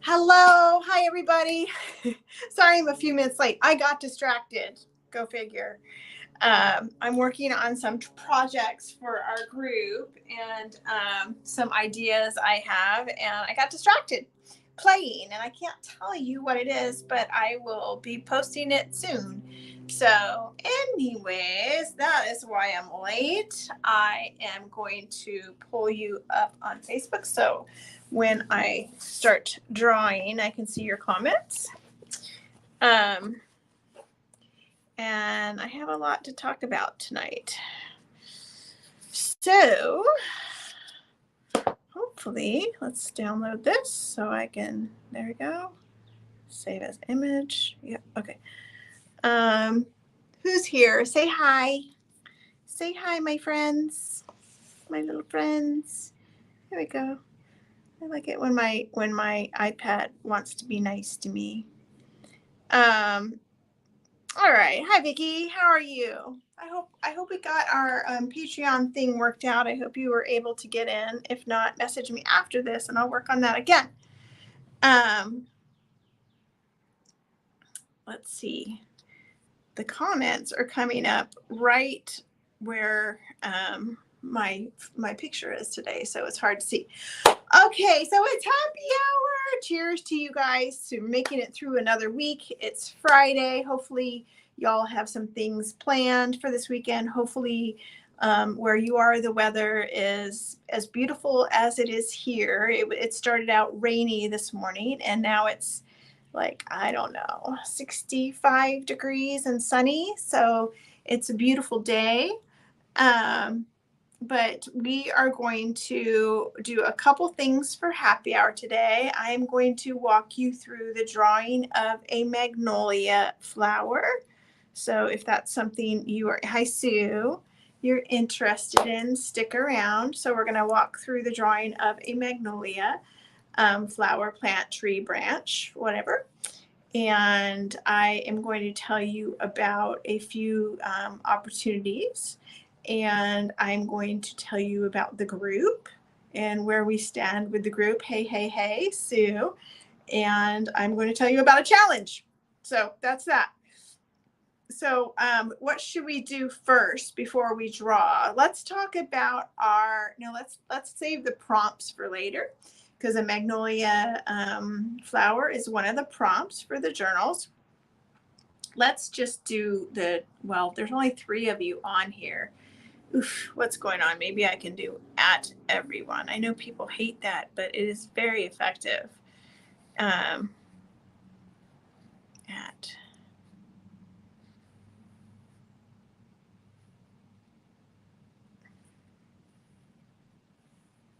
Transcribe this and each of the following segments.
Hello. Hi, everybody. Sorry I'm a few minutes late. I got distracted. Go figure. I'm working on some projects for our group and some ideas I have, and I got distracted playing, and I can't tell you what it is, but I will be posting it soon. So, anyways, that is why I'm late. I am going to pull you up on Facebook. So, when I start drawing, I can see your comments. Um, and I have a lot to talk about tonight. So, hopefully, let's download this so I can, there we go, save as image. Yep, okay. Who's here? Say hi. Say hi, my friends, my little friends. There we go. I like it when my iPad wants to be nice to me. All right. Hi, Vicki. How are you? I hope we got our Patreon thing worked out. I hope you were able to get in. If not, message me after this, and I'll work on that again. Let's see. The comments are coming up right where my picture is today, so it's hard to see. Okay, so it's happy hour. Cheers to you guys to making it through another week. It's Friday. Hopefully, y'all have some things planned for this weekend. Hopefully, where you are, the weather is as beautiful as it is here. It started out rainy this morning, and now it's like, I don't know, 65 degrees and sunny. So it's a beautiful day. But we are going to do a couple things for happy hour today. I am going to walk you through the drawing of a magnolia flower. So if that's something you are, hi Sue, you're interested in, stick around. So we're going to walk through the drawing of a magnolia flower, plant, tree, branch, whatever. And I am going to tell you about a few opportunities, and I'm going to tell you about the group and where we stand with the group. Hey, hey, hey, Sue. And I'm going to tell you about a challenge. So that's that. So what should we do first before we draw? Let's talk about let's save the prompts for later, because a magnolia flower is one of the prompts for the journals. Let's just do there's only 3 of you on here. Oof, what's going on? Maybe I can do at everyone. I know people hate that, but it is very effective. At.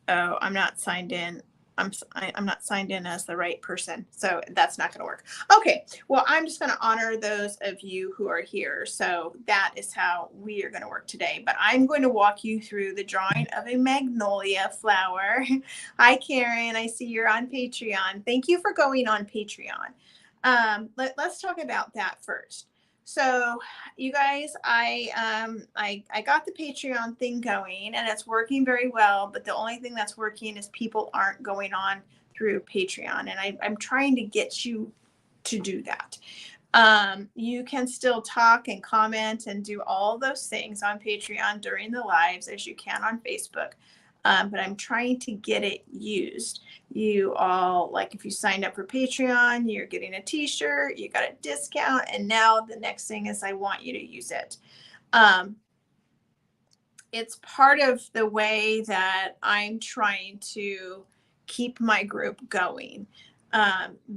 Oh, I'm not signed in. I'm not signed in as the right person, so that's not going to work. Okay, well, I'm just going to honor those of you who are here. So that is how we are going to work today. But I'm going to walk you through the drawing of a magnolia flower. Hi, Karen. I see you're on Patreon. Thank you for going on Patreon. Let's talk about that first. So, you guys, I got the Patreon thing going, and it's working very well. But the only thing that's working is people aren't going on through Patreon, and I'm trying to get you to do that. You can still talk and comment and do all those things on Patreon during the lives as you can on Facebook. But I'm trying to get it used. You all, like, if you signed up for Patreon, you're getting a t-shirt, you got a discount, and now the next thing is I want you to use it. It's part of the way that I'm trying to keep my group going,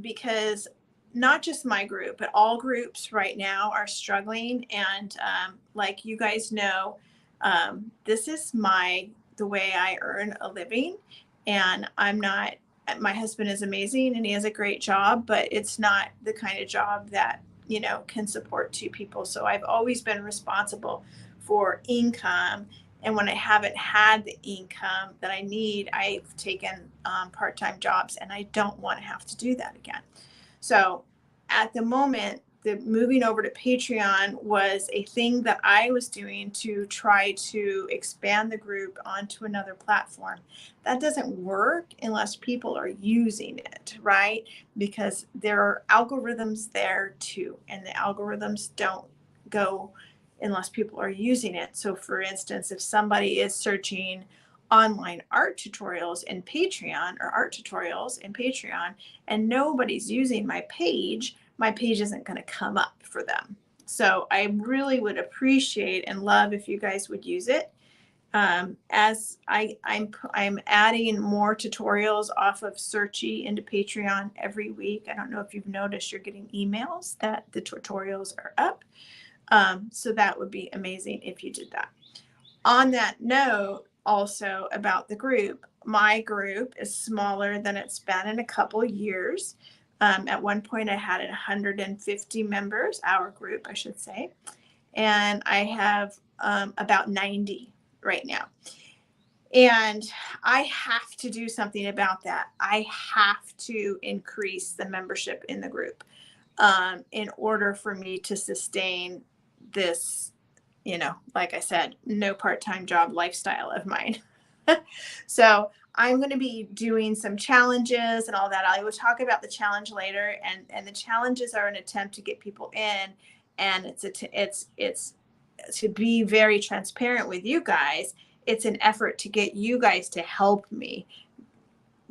because not just my group, but all groups right now are struggling. And like you guys know, this is the way I earn a living. And my husband is amazing and he has a great job, but it's not the kind of job that, can support 2 people. So I've always been responsible for income. And when I haven't had the income that I need, I've taken part-time jobs, and I don't want to have to do that again. So at the moment, the moving over to Patreon was a thing that I was doing to try to expand the group onto another platform. That doesn't work unless people are using it, right? Because there are algorithms there too, and the algorithms don't go unless people are using it. So for instance, if somebody is searching online art tutorials in Patreon or art tutorials in Patreon and nobody's using my page isn't going to come up for them. So I really would appreciate and love if you guys would use it. As I'm adding more tutorials off of Searchy into Patreon every week. I don't know if you've noticed, you're getting emails that the tutorials are up. So that would be amazing if you did that. On that note, also about the group, my group is smaller than it's been in a couple of years. At one point, I had 150 members, our group, I should say, and I have about 90 right now. And I have to do something about that. I have to increase the membership in the group in order for me to sustain this, like I said, no part-time job lifestyle of mine. So I'm going to be doing some challenges and all that. I will talk about the challenge later, and the challenges are an attempt to get people in, and it's to be very transparent with you guys. It's an effort to get you guys to help me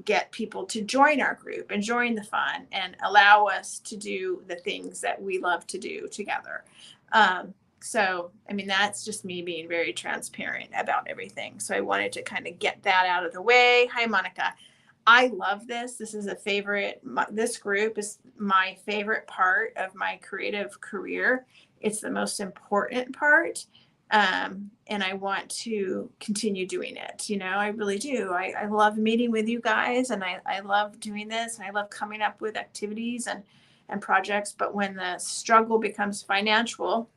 get people to join our group and join the fun and allow us to do the things that we love to do together. So, I mean, that's just me being very transparent about everything. So I wanted to kind of get that out of the way. Hi, Monica. I love this. This is a favorite. This group is my favorite part of my creative career. It's the most important part. And I want to continue doing it. I really do. I love meeting with you guys, and I love doing this, and I love coming up with activities and projects. But when the struggle becomes financial,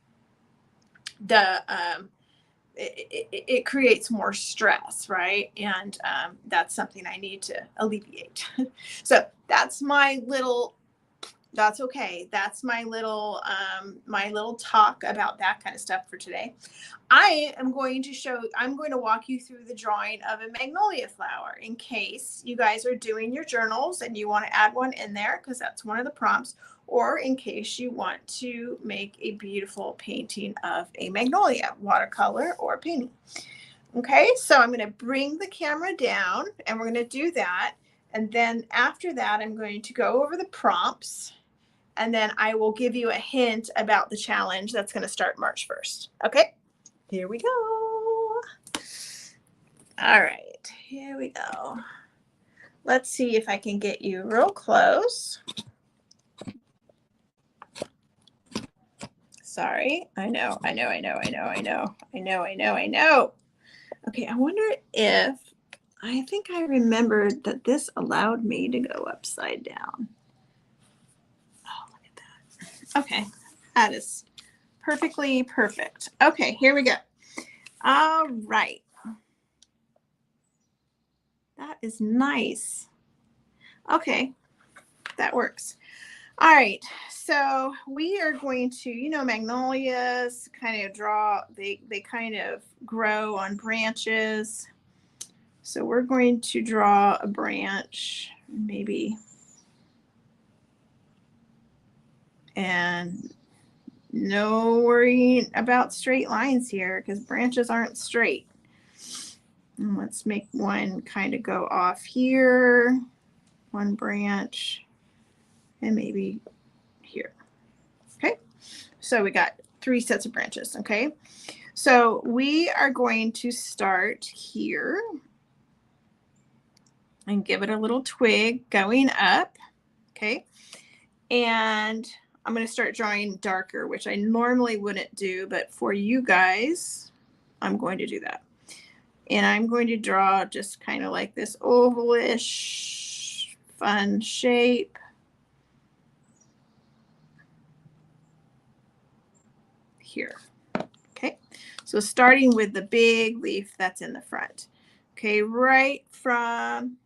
it creates more stress, right? And that's something I need to alleviate. So that's my little talk about that kind of stuff for today. I'm going to walk you through the drawing of a magnolia flower in case you guys are doing your journals and you want to add one in there, because that's one of the prompts, or in case you want to make a beautiful painting of a magnolia, watercolor or painting. Okay, so I'm going to bring the camera down and we're going to do that. And then after that, I'm going to go over the prompts, and then I will give you a hint about the challenge that's going to start March 1st. Okay, here we go. All right, here we go. Let's see if I can get you real close. Sorry, I know. Okay, I wonder if, I think I remembered that this allowed me to go upside down. Oh, look at that. Okay, that is perfectly perfect. Okay, here we go. All right. That is nice. Okay, that works. All right, so we are going to, magnolias kind of they kind of grow on branches. So we're going to draw a branch, maybe, and no worrying about straight lines here because branches aren't straight. And let's make one kind of go off here, one branch, and maybe here. Okay, so we got 3 sets of branches. Okay, so we are going to start here and give it a little twig going up. Okay, and I'm going to start drawing darker, which I normally wouldn't do, but for you guys, I'm going to do that. And I'm going to draw just kind of like this ovalish, fun shape. Here. Okay, so starting with the big leaf that's in the front. Okay, right from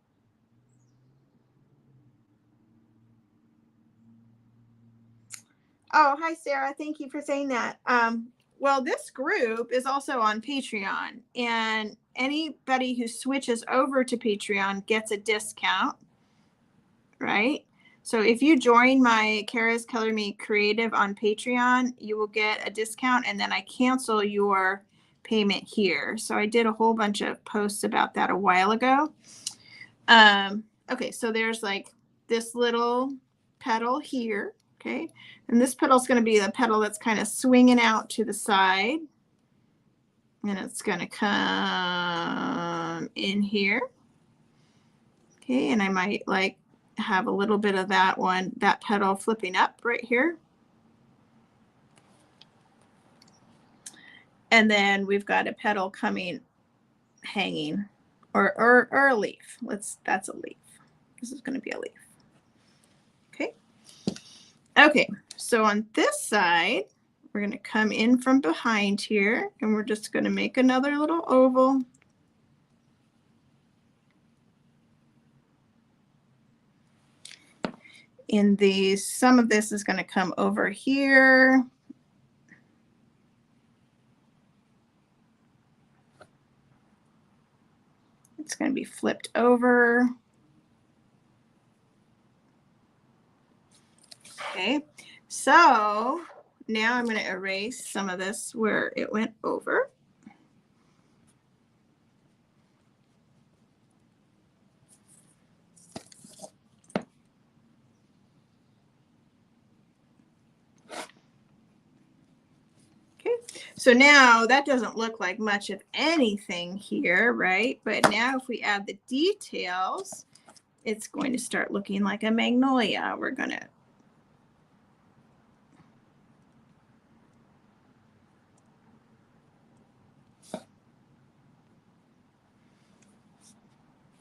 Oh, hi, Sarah. Thank you for saying that. Well, this group is also on Patreon, and anybody who switches over to Patreon gets a discount, right? So if you join my Kara's Color Me Creative on Patreon, you will get a discount, and then I cancel your payment here. So I did a whole bunch of posts about that a while ago. Okay, so there's like this little petal here, okay? And this petal is going to be the petal that's kind of swinging out to the side. And it's going to come in here. Okay, and I might like have a little bit of that one, that petal flipping up right here. And then we've got a petal coming, hanging, or a leaf. That's a leaf. This is going to be a leaf. Okay. Okay, so on this side, we're going to come in from behind here, and we're just going to make another little oval. In these, some of this is going to come over here. It's going to be flipped over. Okay, so now I'm going to erase some of this where it went over. Okay, so now that doesn't look like much of anything here, right? But now if we add the details, it's going to start looking like a magnolia. We're going to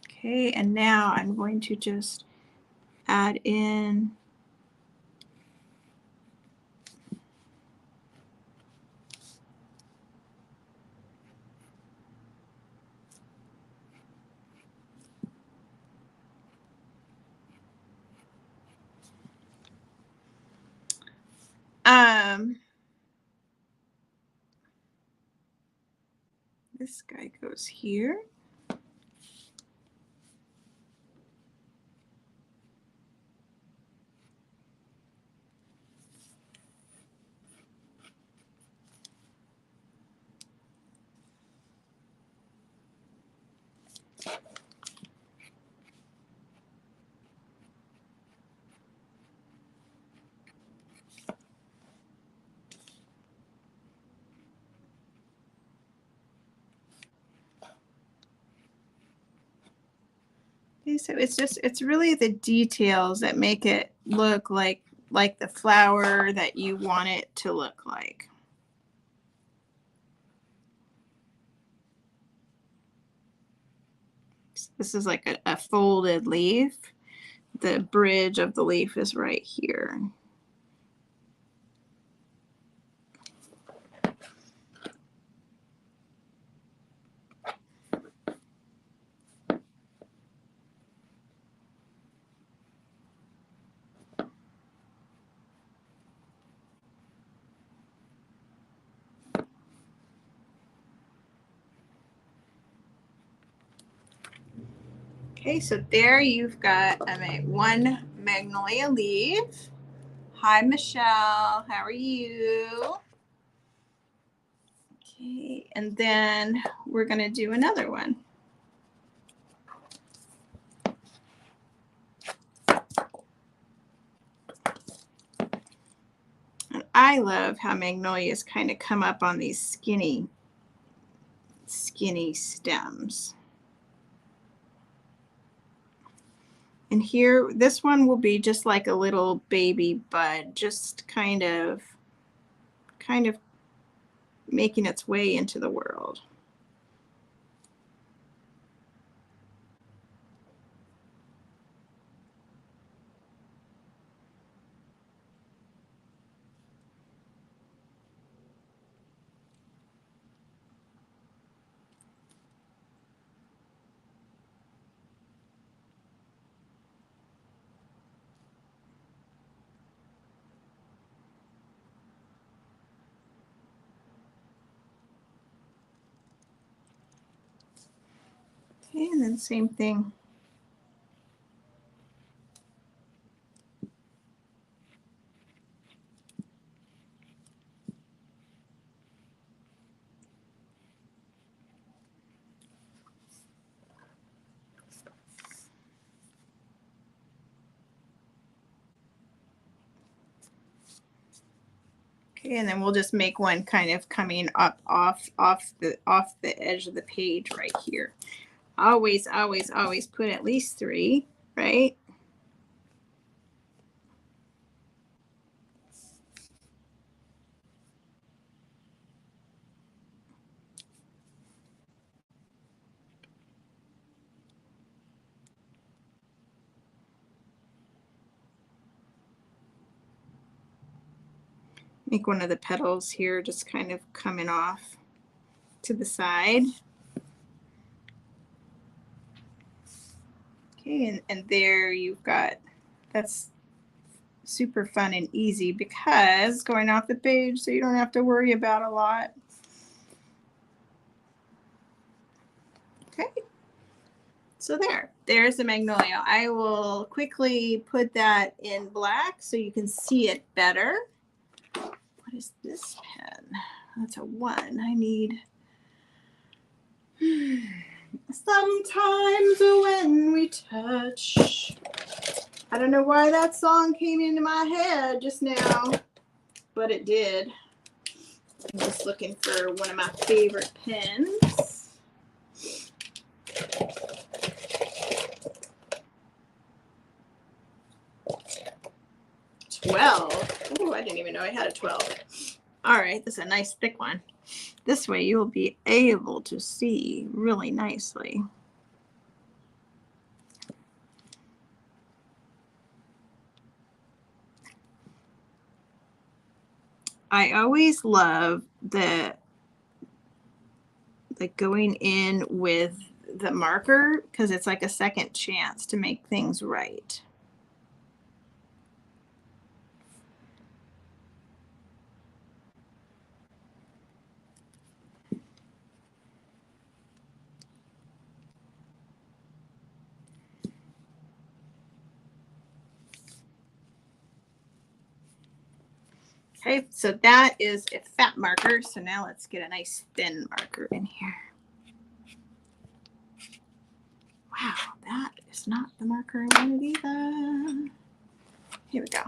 okay, and now I'm going to just add in this guy goes here. Okay, so it's really the details that make it look like the flower that you want it to look like. This is like a folded leaf. The bridge of the leaf is right here. Okay, so there you've got one magnolia leaf. Hi, Michelle. How are you? Okay, and then we're going to do another one. And I love how magnolias kind of come up on these skinny stems. And here, this one will be just like a little baby bud, just kind of making its way into the world. Okay, and then same thing. Okay, and then we'll just make one kind of coming up off the edge of the page right here. Always put at least 3, right? Make one of the petals here just kind of coming off to the side. Okay, and there you've got, that's super fun and easy because going off the page, so you don't have to worry about a lot. Okay, so there's the magnolia. I will quickly put that in black so you can see it better. What is this pen? That's a 1. I need. Sometimes when we touch. I don't know why that song came into my head just now, but it did. I'm just looking for one of my favorite pens. Oh, I didn't even know I had a 12. All right, this is a nice thick one. This way you'll be able to see really nicely. I always love the going in with the marker because it's like a second chance to make things right. Okay, so that is a fat marker. So now let's get a nice thin marker in here. Wow, that is not the marker I wanted either. Here we go.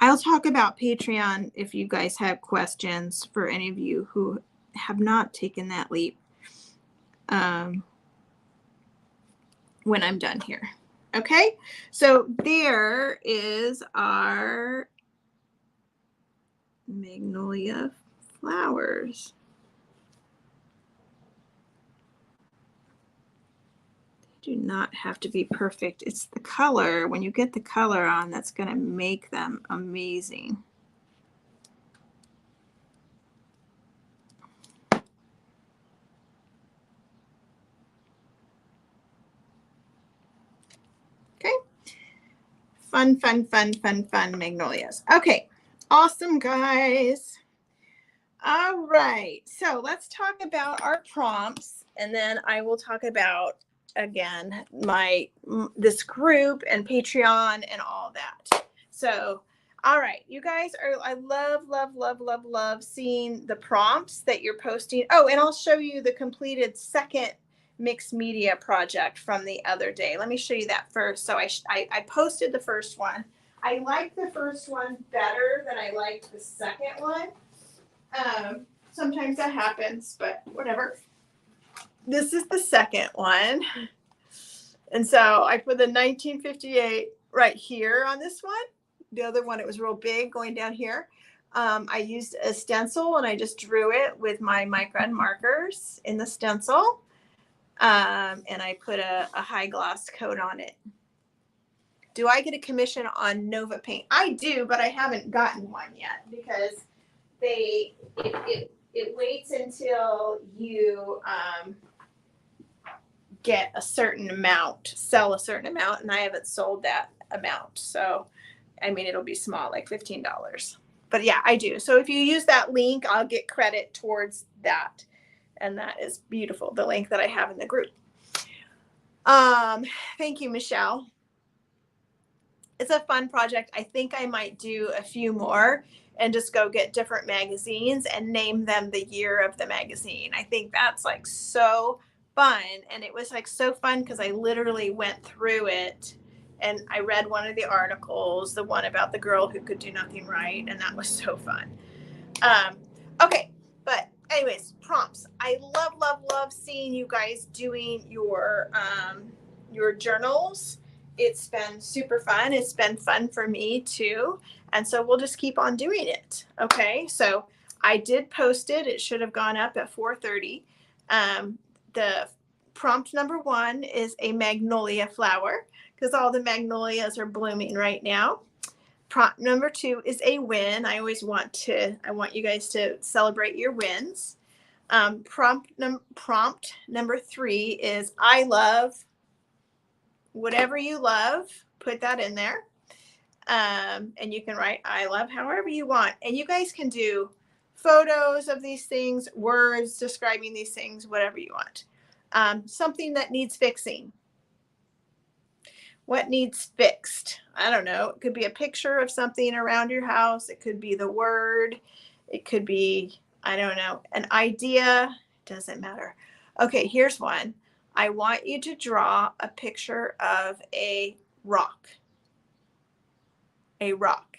I'll talk about Patreon if you guys have questions for any of you who have not taken that leap when I'm done here. Okay, so there is our magnolia flowers. They do not have to be perfect. It's the color. When you get the color on, that's going to make them amazing. Okay. Fun magnolias. Okay. Awesome, guys. All right. So let's talk about our prompts, and then I will talk about, again, this group and Patreon and all that. So, all right, you guys I love seeing the prompts that you're posting. Oh, and I'll show you the completed second mixed media project from the other day. Let me show you that first. So I posted the first one. I like the first one better than I liked the second one. Sometimes that happens, but whatever. This is the second one. And so I put the 1958 right here on this one. the other one, it was real big going down here. I used a stencil and I just drew it with my micron markers in the stencil. And I put a high gloss coat on it. Do I get a commission on Nova Paint? I do, but I haven't gotten one yet because it waits until you get a certain amount, sell a certain amount, and I haven't sold that amount. So, I mean, it'll be small, like $15. But yeah, I do. So if you use that link, I'll get credit towards that. And that is beautiful, the link that I have in the group. Thank you, Michelle. It's a fun project. I think I might do a few more and just go get different magazines and name them the year of the magazine. I think that's like so fun. And it was like so fun because I literally went through it and I read one of the articles, the one about the girl who could do nothing right. And that was so fun. Okay. But anyways, prompts. I love seeing you guys doing your journals. It's been super fun. It's been fun for me too. And so we'll just keep on doing it. Okay. So I did post it. It should have gone up at 4:30. The prompt number 1 is a magnolia flower because all the magnolias are blooming right now. Prompt number 2 is a win. I want you guys to celebrate your wins. Prompt number 3 is I love whatever you love, put that in there. And you can write I love however you want. And you guys can do photos of these things, words describing these things, whatever you want. Something that needs fixing. What needs fixed? I don't know. It could be a picture of something around your house. It could be the word. It could be, I don't know, an idea. Doesn't matter. Okay, here's one. I want you to draw a picture of a rock. A rock.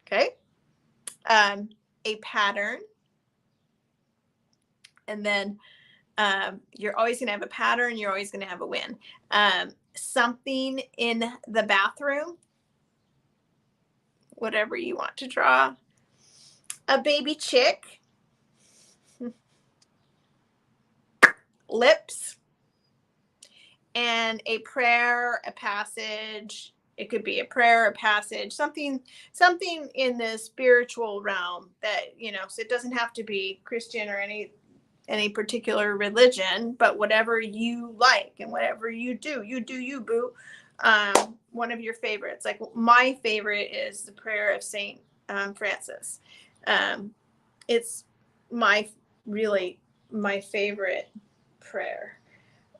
Okay. A pattern. And then you're always going to have a pattern. You're always going to have a win. Something in the bathroom. Whatever you want to draw. A baby chick. Lips. And a prayer, a passage. It could be a prayer, a passage, something in the spiritual realm that, so it doesn't have to be Christian or any particular religion, but whatever you like and whatever you do you, boo. One of your favorites. Like my favorite is the prayer of Saint Francis. It's my favorite prayer.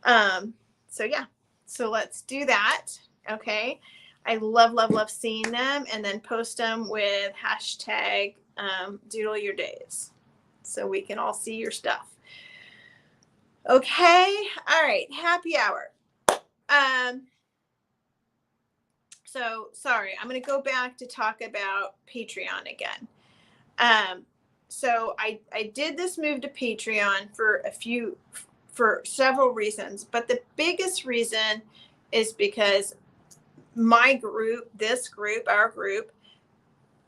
So yeah, so let's do that. Okay. I love seeing them and then post them with hashtag doodle your days so we can all see your stuff. Okay. All right. Happy hour. So sorry, I'm going to go back to talk about Patreon again. So I did this move to Patreon for several reasons, but the biggest reason is because our group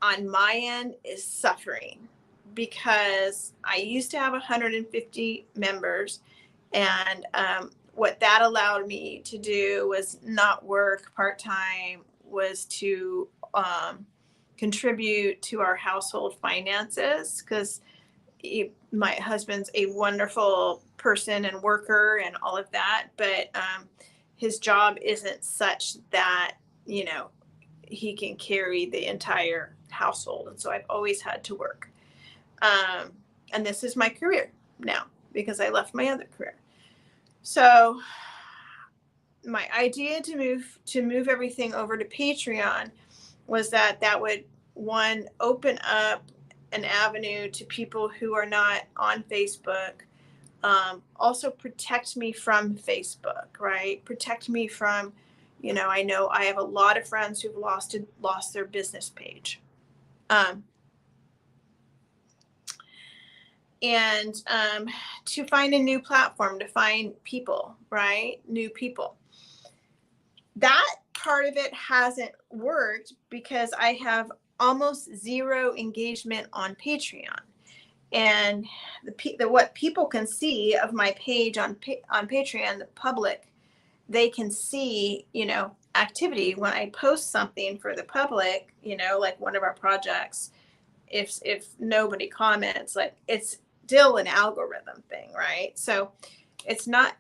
on my end is suffering because I used to have 150 members and what that allowed me to do was not work part-time, was to contribute to our household finances because my husband's a wonderful person and worker and all of that, but his job isn't such that, he can carry the entire household. And so I've always had to work. And this is my career now because I left my other career. So my idea to move everything over to Patreon was that would, one, open up an avenue to people who are not on Facebook. Also protect me from Facebook, right? Protect me from, I know I have a lot of friends who've lost their business page. And to find a new platform, to find people, right? New people. That part of it hasn't worked because I have almost zero engagement on Patreon. And what people can see of my page on Patreon, the public, they can see, activity when I post something for the public, like one of our projects. If nobody comments, like, it's still an algorithm thing, right? So it's not,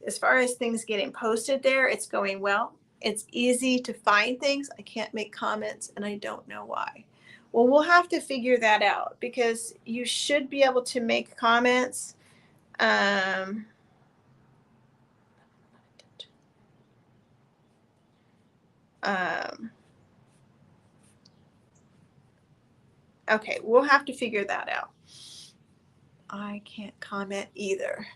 as far as things getting posted there, it's going well. It's easy to find things. I can't make comments and I don't know why. Well, we'll have to figure that out because you should be able to make comments. Okay, we'll have to figure that out. I can't comment either.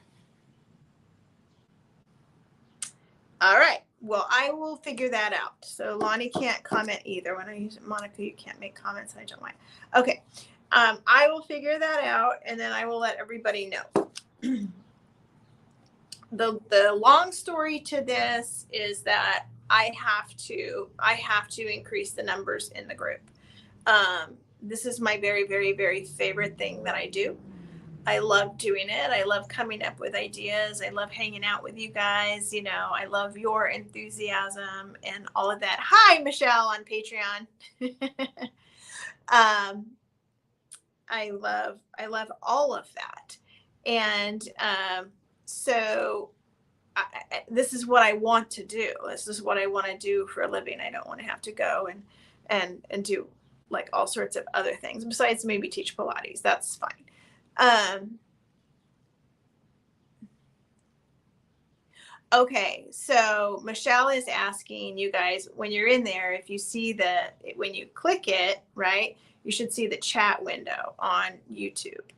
All right. Well, I will figure that out. So Lonnie can't comment either. When I use it, Monica, you can't make comments. I don't mind. Okay. I will figure that out and then I will let everybody know. The long story to this is that I have to increase the numbers in the group. This is my very, very, very favorite thing that I do. I love doing it. I love coming up with ideas. I love hanging out with you guys. I love your enthusiasm and all of that. Hi, Michelle on Patreon. I love all of that. And so this is what I want to do. This is what I want to do for a living. I don't want to have to go and do like all sorts of other things besides maybe teach Pilates. That's fine. Okay, so Michelle is asking you guys, when you're in there, if you see when you click it, right, you should see the chat window on YouTube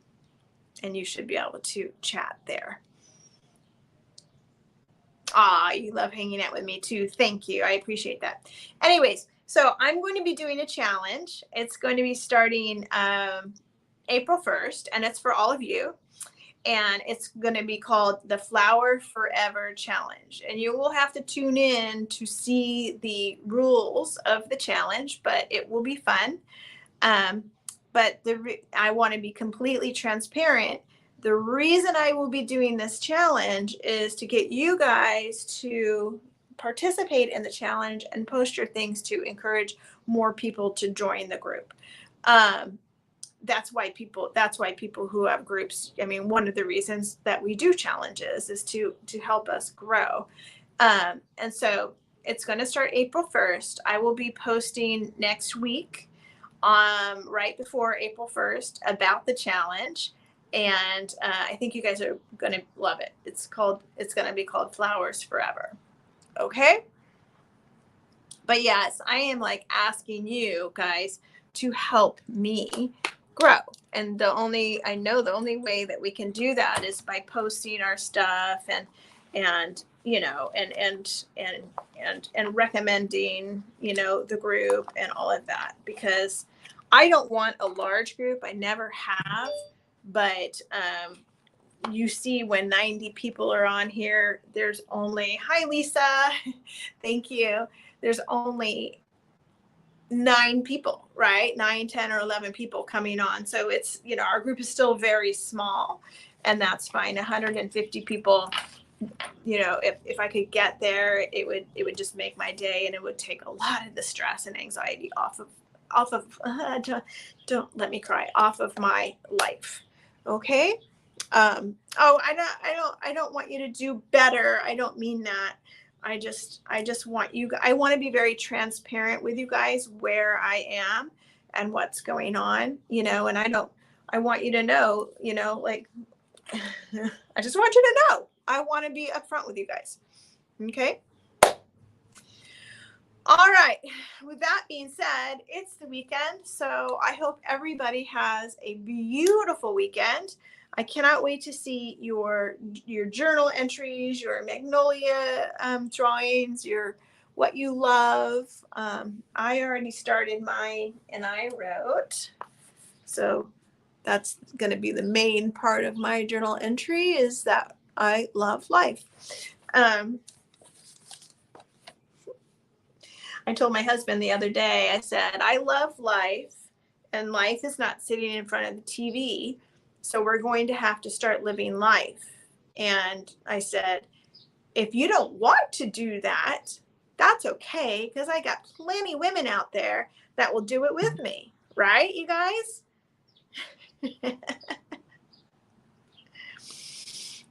and you should be able to chat there. You love hanging out with me too. Thank you. I appreciate that. Anyways, so I'm going to be doing a challenge. It's going to be starting April 1st, and it's for all of you. And it's going to be called the Flower Forever Challenge. And you will have to tune in to see the rules of the challenge, but it will be fun. But I want to be completely transparent. The reason I will be doing this challenge is to get you guys to participate in the challenge and post your things to encourage more people to join the group. That's why people who have groups, I mean, one of the reasons that we do challenges is to help us grow. And so it's going to start April 1st. I will be posting next week, right before April 1st, about the challenge. And I think you guys are going to love it. It's going to be called Flowers Forever. Okay. But yes, I am like asking you guys to help me grow. And the only way that we can do that is by posting our stuff and recommending, the group and all of that, because I don't want a large group. I never have, but you see when 90 people are on here, there's only, hi Lisa, thank you. There's only 9 people, right? 9, 10, or 11 people coming on. So it's, our group is still very small, and that's fine. 150 people, if I could get there, it would just make my day, and it would take a lot of the stress and anxiety off of don't let me cry, off of my life. Okay. I don't want you to do better. I don't mean that. I just want I want to be very transparent with you guys where I am and what's going on, and I want you to know, like, I just want you to know, I want to be upfront with you guys. Okay. All right. With that being said, it's the weekend. So I hope everybody has a beautiful weekend. I cannot wait to see your journal entries, your magnolia drawings, what you love. I already started mine and I wrote. So that's going to be the main part of my journal entry, is that I love life. I told my husband the other day, I said, I love life, and life is not sitting in front of the TV. So we're going to have to start living life. And I said, if you don't want to do that, that's okay, because I got plenty women out there that will do it with me. Right, you guys?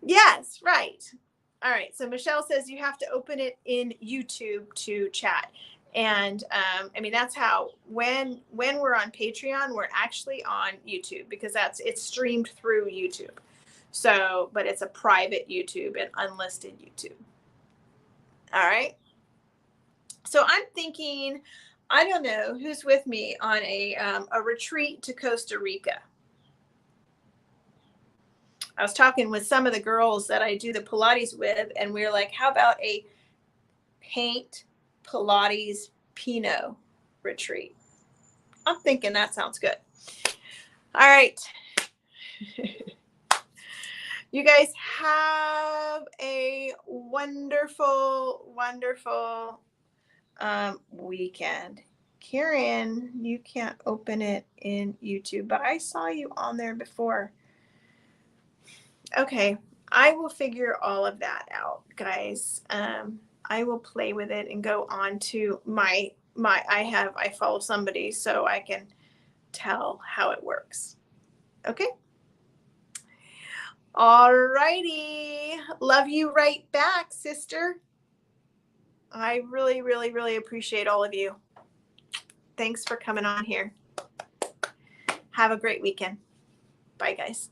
Yes, right. All right. So Michelle says you have to open it in YouTube to chat. And I mean, that's how when we're on Patreon, we're actually on YouTube, because it's streamed through YouTube. So, but it's a private YouTube and unlisted YouTube. All right. So I'm thinking, I don't know who's with me on a retreat to Costa Rica. I was talking with some of the girls that I do the Pilates with, and we were like, how about a paint Pilates Pinot retreat? I'm thinking that sounds good. All right. You guys have a wonderful, wonderful weekend. Karen, you can't open it in YouTube, but I saw you on there before. Okay, I will figure all of that out, guys. I will play with it and go on to my I follow somebody so I can tell how it works. Okay. All righty. Love you right back, sister. I really, really, really appreciate all of you. Thanks for coming on here. Have a great weekend. Bye, guys.